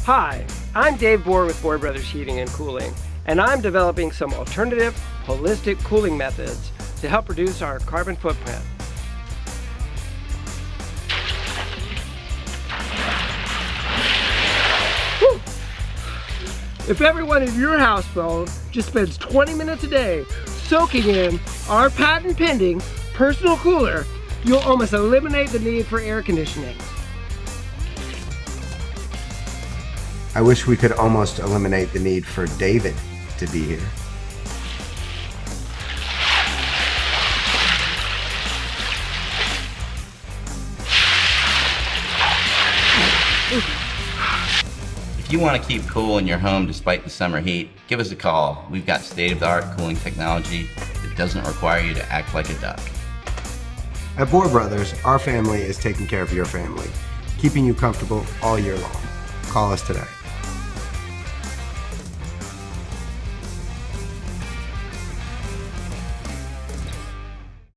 Hi, I'm Dave Boer with Boer Brothers Heating and Cooling, and I'm developing some alternative, holistic cooling methods to help reduce our carbon footprint. Whew. If everyone in your household just spends 20 minutes a day soaking in our patent-pending personal cooler, you'll almost eliminate the need for air conditioning. I wish we could almost eliminate the need for David to be here. If you want to keep cool in your home despite the summer heat, give us a call. We've got state-of-the-art cooling technology that doesn't require you to act like a duck. At Boer Brothers, our family is taking care of your family, keeping you comfortable all year long. Call us today.